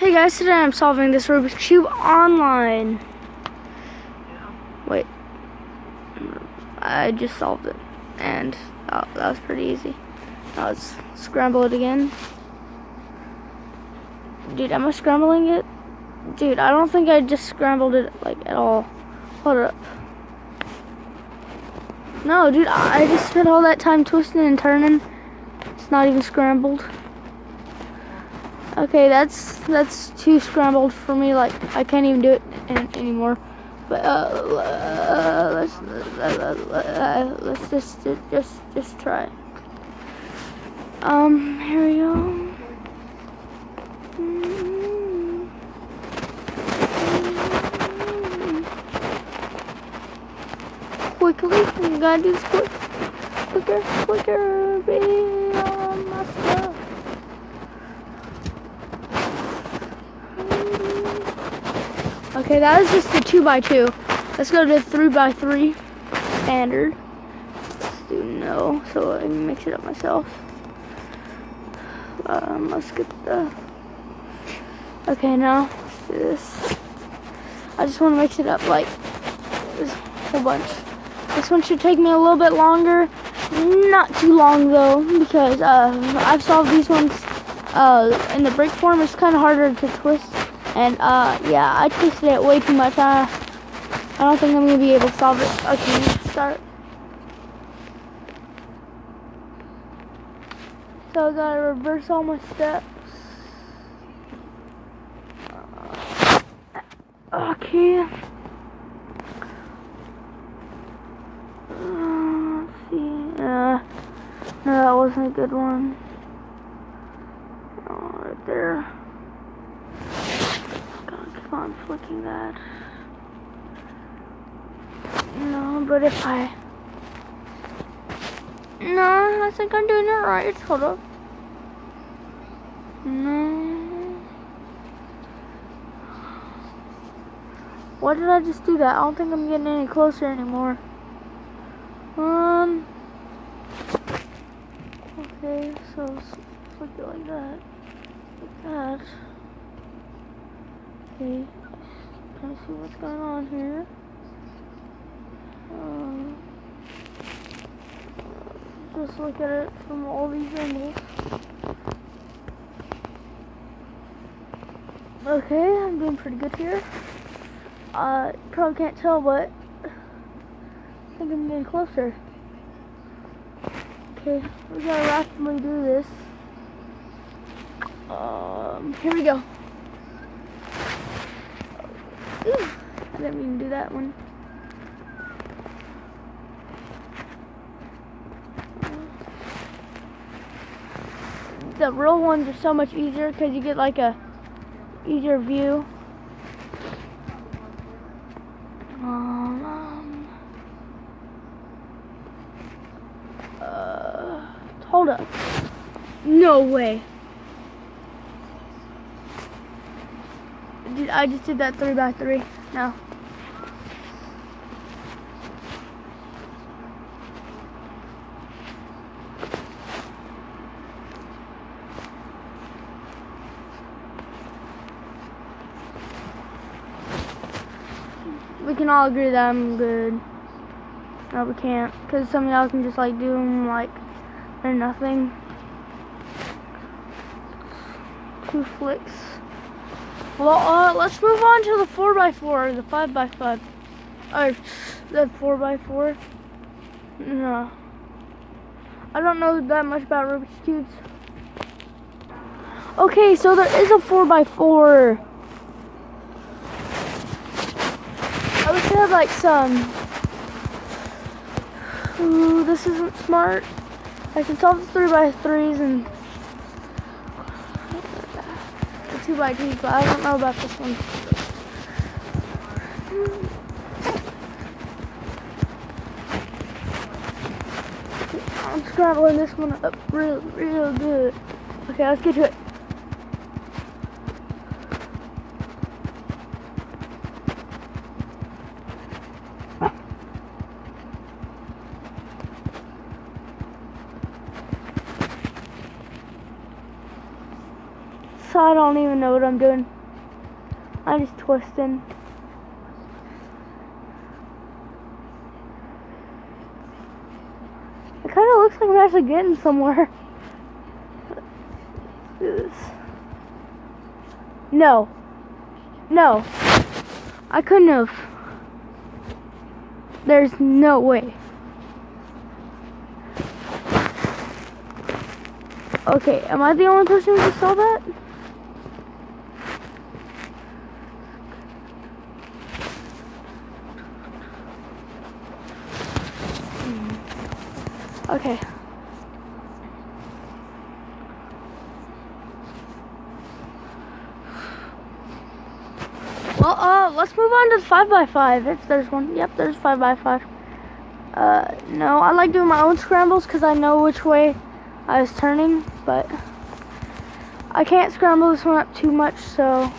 Hey guys, today I'm solving this Rubik's Cube online. Wait, I just solved it, and that was pretty easy. Now let's scramble it again. Dude, am I scrambling it? Dude, I don't think I just scrambled it like at all. Hold up. No, dude, I just spent all that time twisting and turning. It's not even scrambled. Okay, that's too scrambled for me. Like I can't even do it anymore. But let's just try. Here we go. Quickly, we gotta do this quicker, be on my stuff. Okay, that is just a 2x2. Let's go to 3x3 standard. Let's do no, so I can mix it up myself. Let's get the. Okay, now let's do this. I just want to mix it up like this whole bunch. This one should take me a little bit longer, not too long though, because I've solved these ones in the break form. It's kind of harder to twist. And yeah, I twisted it way too much. I don't think I'm gonna be able to solve it. Okay, let's start. So I gotta reverse all my steps. Okay. Let's see. No, that wasn't a good one. Oh, right there. Keep on flicking that. No, but if I... No, I think I'm doing it right. Hold up. No. Why did I just do that? I don't think I'm getting any closer anymore. Okay, so flick it like that. Like that. Okay, can I see what's going on here? Just look at it from all these angles. Okay, I'm doing pretty good here. Probably can't tell, but I think I'm getting closer. Okay, we gotta rapidly do this. Here we go. Ooh, I didn't mean to do that one. The real ones are so much easier because you get like a easier view. Hold up. No way. I just did that 3x3. No. We can all agree that I'm good. No, we can't, because some of y'all can just like do them like they're nothing. 2 flicks. Well, let's move on to the 4x4 or the 5x5. Or the 4x4. No. I don't know that much about Rubik's Cubes. Okay, so there is a 4x4. I wish I had like some. Ooh, this isn't smart. I can solve the 3x3s and the 2x2s, but I don't know about this one. I'm scrambling this one up real good. Okay, let's get to it. side, I don't even know what I'm doing. I'm just twisting. It kind of looks like I'm actually getting somewhere. Let's do this. No. No. I couldn't have. There's no way. Okay, am I the only person who saw that? Okay. Well, let's move on to 5x5. If there's one. Yep, there's 5x5. No, I like doing my own scrambles because I know which way I was turning, but I can't scramble this one up too much, so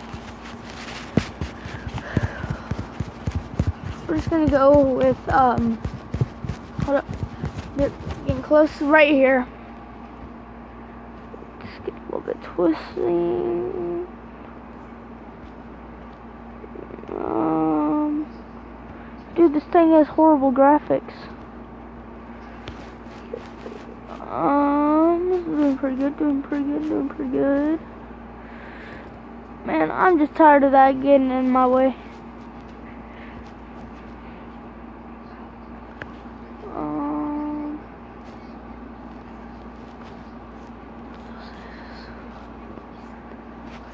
we're just gonna go with, hold up, getting close right here. Just get a little bit twisting. Dude, this thing has horrible graphics. Doing pretty good, doing pretty good. Man, I'm just tired of that getting in my way.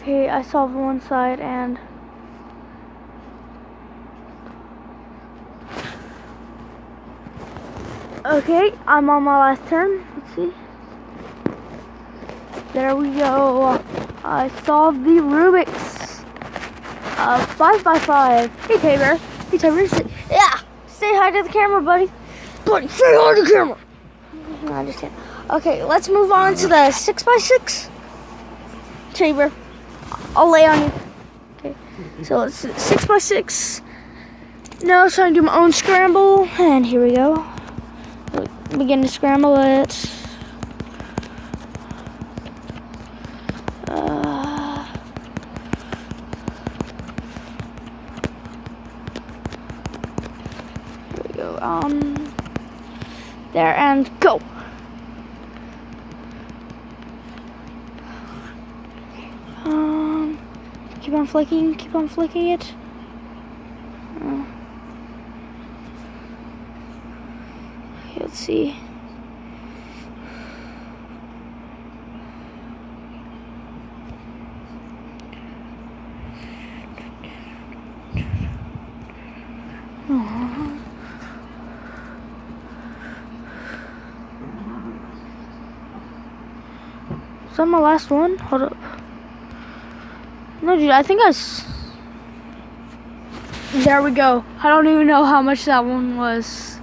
Okay, I solved one side and okay, I'm on my last turn. Let's see. There we go. I solved the Rubik's 5x5. Hey, Tabor. Hey, Tabor. Yeah. Say hi to the camera, buddy. Buddy, say hi to the camera. No, I just can't. Okay, let's move on to the 6x6. Tabor, I'll lay on you. Okay, so it's 6x6. Now it's trying to do my own scramble, and here we go. Begin to scramble it. Here we go. There and go. Keep on flicking it. Okay, let's see. Is that my last one? Hold up. No, dude, I think there we go. I don't even know how much that one was.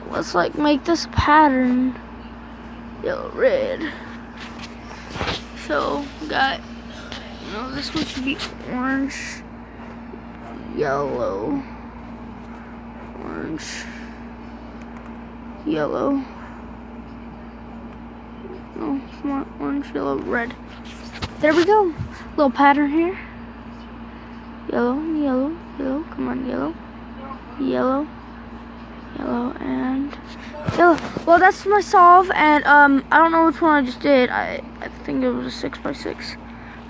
Let's like make this a pattern. Yellow, red. So, got, this one should be orange, yellow, orange, yellow. Oh, come on, orange, yellow, red. There we go. Little pattern here. Yellow, yellow, yellow. Come on, yellow, yellow, yellow, and yellow. Well, that's my solve, and I don't know which one I just did. I think it was a 6x6.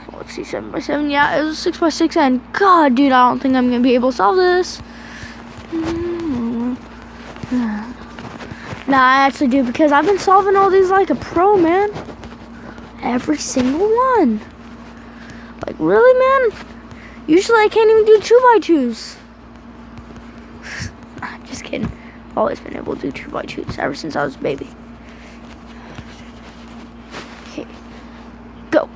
So let's see, 7x7. Yeah, it was a 6x6, and God, dude, I don't think I'm gonna be able to solve this. Nah, I actually do, because I've been solving all these like a pro, man. Every single one. Like, really, man? Usually I can't even do 2x2s. Just kidding. I've always been able to do 2x2s ever since I was a baby. Okay. Go.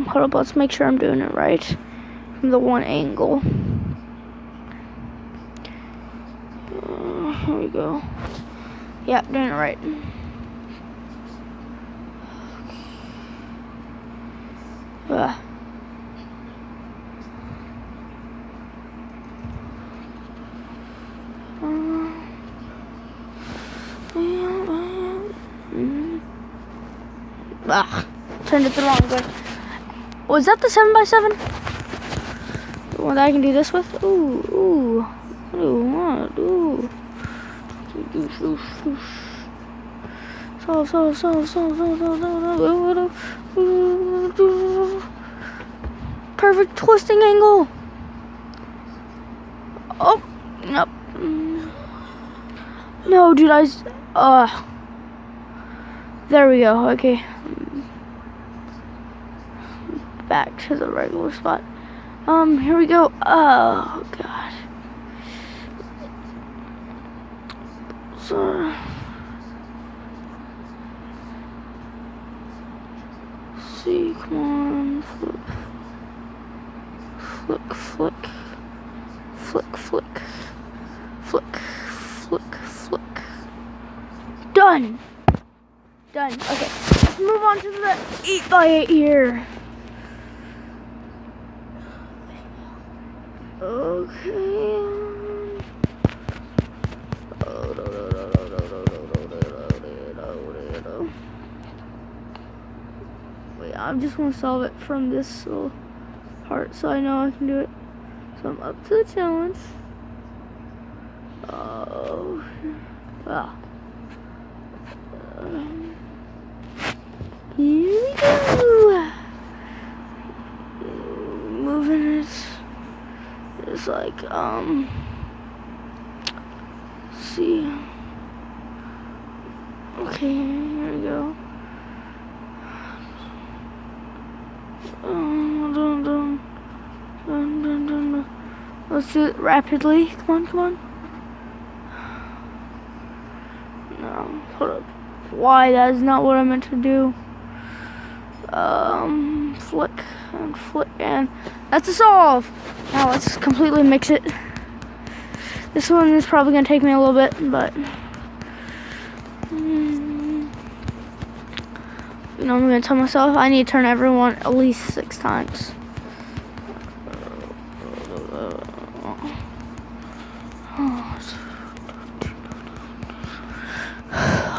Hold up, let's make sure I'm doing it right from the one angle. Here we go. Yep, doing it right. Ugh. Turned it the wrong way. Was that the 7x7? The one that I can do this with? Ooh. Perfect twisting angle. Oh, nope. No, dude, there we go. Okay. Back to the regular spot. Here we go. Oh, God. So, see, come on, flick. Done. Okay, let's move on to the 8x8 here. Okay. Wait, I just want to solve it from this little part so I know I can do it. So I'm up to the challenge. Here we go. Moving it. It's like, see. Okay, here we go. Let's do it rapidly. Come on. No, hold up. Why? That is not what I meant to do. Flick, and that's a solve. Now let's completely mix it. This one is probably gonna take me a little bit, but you know, I'm gonna tell myself I need to turn everyone at least 6 times.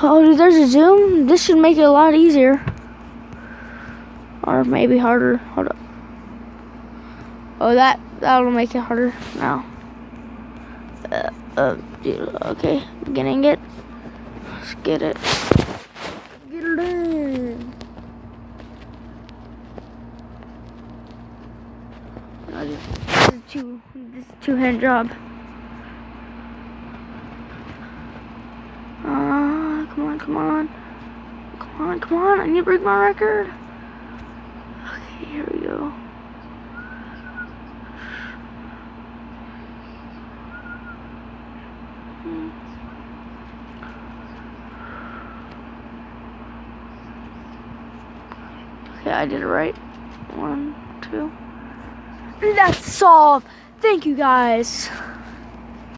Oh, dude, there's a zoom. This should make it a lot easier. Or maybe harder. Hold up. Oh, that'll make it harder now. Dude, okay. Getting it. Let's get it. Get it in. This is a two-hand job. Come on. I need to break my record. Okay, here we go. Okay, I did it right. 1, 2. That's solved. Thank you, guys.